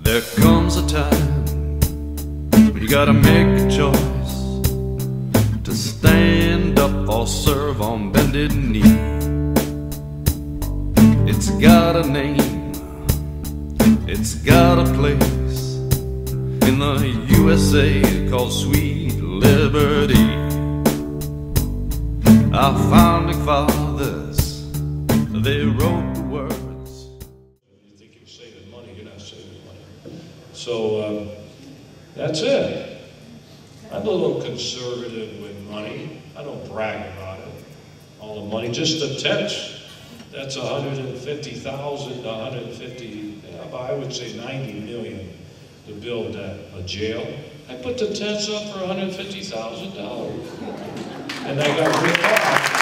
There comes a time when you gotta make a choice to stand up or serve on bended knee. It's got a name, it's got a place in the USA called Sweet Liberty. Our founding fathers, they wrote the words. You think you're saving money, you're not saving money. So that's it. I'm a little conservative with money. I don't brag about it. All the money, just the tents. That's 150,000 to 150, I would say 90 million to build a jail. I put the tents up for $150,000. And I got ripped off.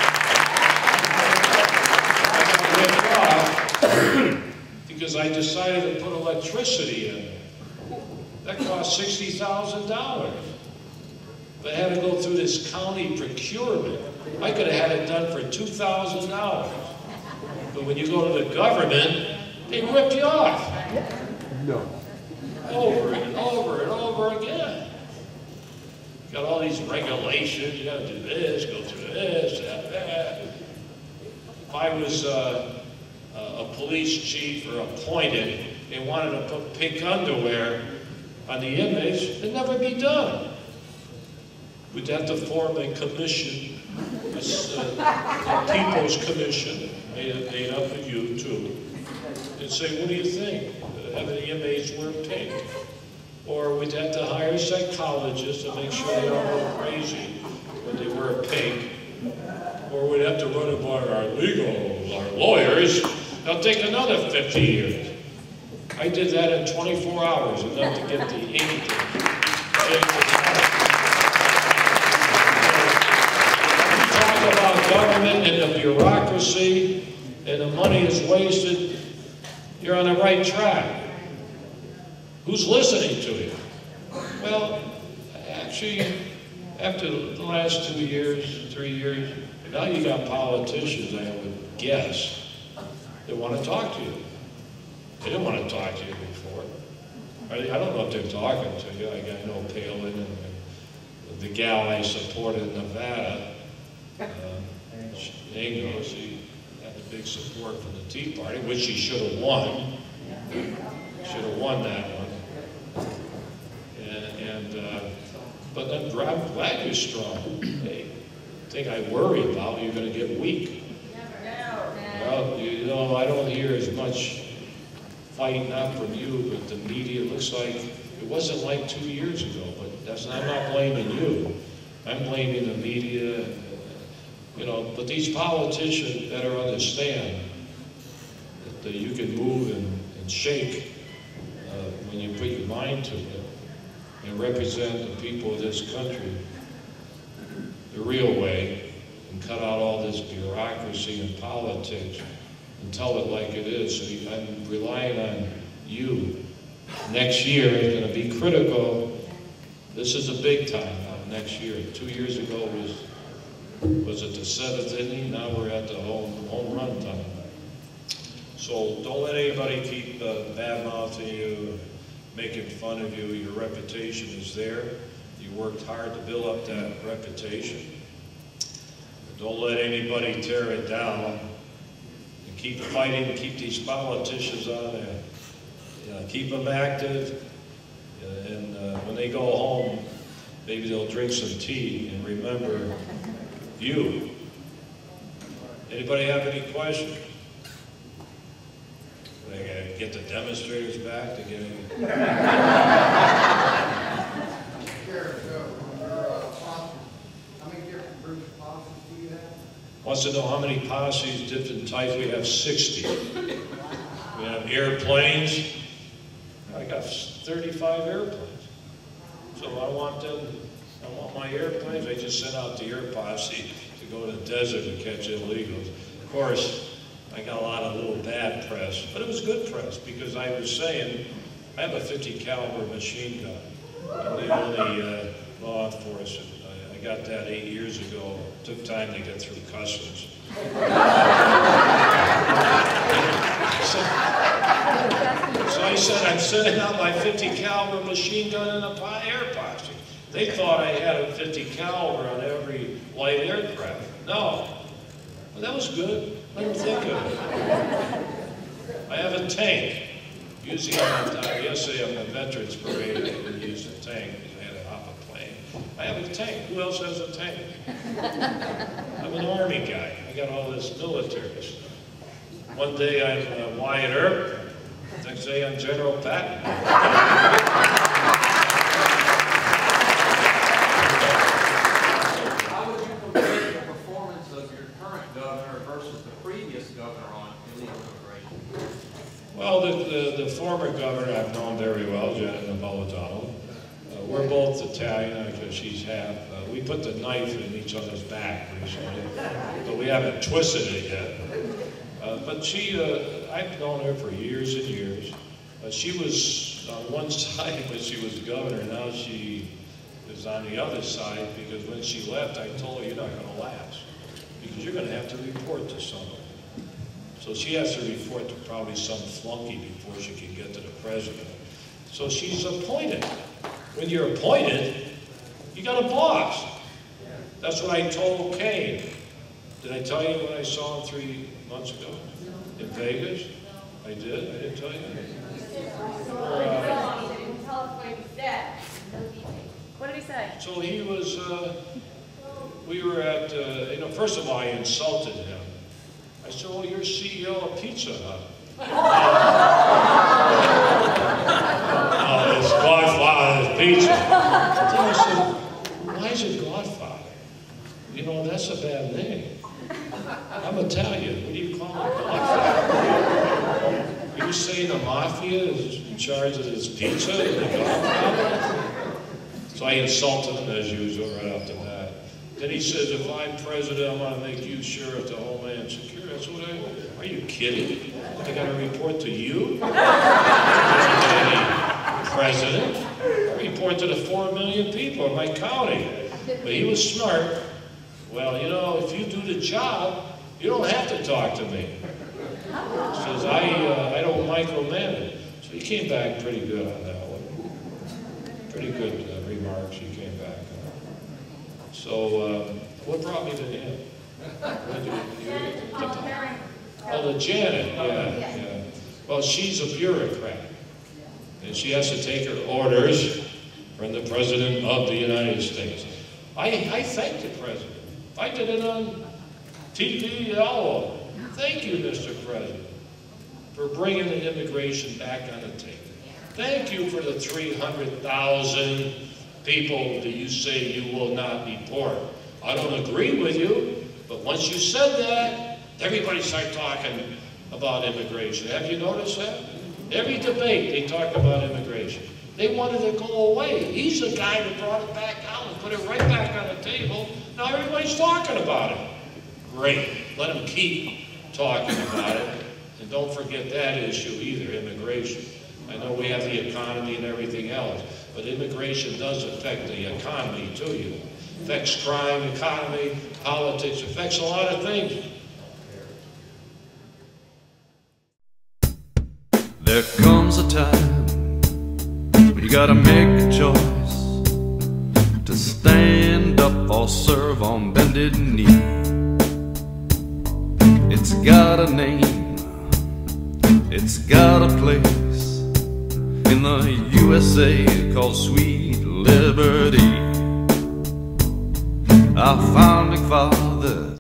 Because I decided to put electricity in. That cost $60,000. But I had to go through this county procurement. I could have had it done for $2,000. But when you go to the government, they rip you off. No. Over and over and over again. Got all these regulations, you gotta do this, go through this, that. If I was a police chief or appointed and wanted to put pink underwear on the inmates, it'd never be done. We'd have to form a commission, a people's commission, made up of you too, and say, what do you think? Having the inmates wear pink? Or we'd have to hire psychologists to make sure they don't go crazy when they wear pink. Or we'd have to run it by our legals, our lawyers. That'll take another 50 years. I did that in 24 hours, enough to get the ink. Talk about government and the bureaucracy and the money is wasted, you're on the right track. Who's listening to you? Well, actually, after the last 2 years, 3 years, now you got politicians, I would guess, that want to talk to you. They didn't want to talk to you before. I don't know if they're talking to you. I know Palin and the gal I supported in Nevada, she had a big support from the Tea Party, which she should have won. Should have won that one. But I'm glad you're strong. Hey, the thing I worry about, you're going to get weak. Well, you know, I don't hear as much fight, not from you, but the media. It looks like it wasn't like 2 years ago, but I'm not blaming you. I'm blaming the media. You know, but these politicians better understand that you can move and shake when you put your mind to it and represent the people of this country the real way and cut out all this bureaucracy and politics and tell it like it is. So I'm relying on you. Next year is going to be critical. This is a big time now, next year. 2 years ago was it the 7th inning? Now we're at the home run time. So don't let anybody keep bad-mouthing you, making fun of you. Your reputation is there. You worked hard to build up that reputation. Don't let anybody tear it down. And keep fighting, keep these politicians on there. Keep them active. And when they go home, maybe they'll drink some tea and remember you. Anybody have any questions? I gotta get the demonstrators back to get any. How many different groups of posses do you have? Wants to know how many posses, different types. We have 60. We have airplanes. I got 35 airplanes. So I want my airplanes. I just sent out the air posse to go to the desert and catch illegals. Of course, I got a lot of little bad press, but it was good press because I was saying I have a 50 caliber machine gun. I'm the only law enforcement. I got that 8 years ago. It took time to get through customs. So I They said I'm sending out my 50 caliber machine gun in a air posse. They thought I had a 50 caliber on every light aircraft. No. Well, that was good. Let them think of it. I have a tank. Usually, yesterday on the Veterans Parade, I didn't use the tank because I had to hop a plane. I have a tank. Who else has a tank? I'm an Army guy. I got all this military stuff. One day I'm Wyatt Earp. Next day I'm General Patton. How would you compare the performance of your current governor versus the previous governor on illegal immigration? Well, the former governor I've known very well, Janet Napolitano. We're both Italian because she's half. We put the knife in each other's back recently, but we haven't twisted it yet. But she, I've known her for years and years. She was on one side when she was governor. Now she is on the other side because when she left, I told her, you're not going to last because you're going to have to report to someone. So she has to report to probably some flunky before she can get to the president. So she's appointed. When you're appointed, you got a boss. That's what I told Kane. Did I tell you when I saw him 3 months ago in Vegas? I did? I didn't tell you? What did he say? So he was, we were at, first of all, I insulted him. I said, well, you're CEO of Pizza Hut. It's Godfather's Pizza. Then I said, why is it Godfather? You know, that's a bad name. I'm Italian. What do you call it? Godfather? Are you saying the mafia is in charge of this pizza? The Godfather? So I insulted him as usual right off the bat. Then he says, if I'm president, I'm going to make you sheriff to Homeland Security. That's what are you kidding? I got to report to you? President? I report to the 4 million people in my county. But he was smart. Well, you know, if you do the job, you don't have to talk to me. He says, I don't micromanage. So he came back pretty good on that one. Pretty good remarks he came back on. So, what brought me to him? Oh, the Janet, yeah. Well, she's a bureaucrat. And she has to take her orders from the President of the United States. I thank the President. I did it on TV all. Thank you, Mr. President, for bringing the immigration back on the table. Thank you for the 300,000 people that you say you will not deport. I don't agree with you, but once you said that, everybody started talking about immigration. Have you noticed that? Every debate, they talk about immigration. They wanted to go away. He's the guy that brought it back out and put it right back on the table. Now everybody's talking about it. Great. Let them keep talking about it. And don't forget that issue either, immigration. I know we have the economy and everything else, but immigration does affect the economy too. It affects crime, economy, politics, affects a lot of things. There comes a time when you gotta make a choice to stand up or serve on bended knee. It's got a name, it's got a place in the USA called Sweet Liberty. Our founding fathers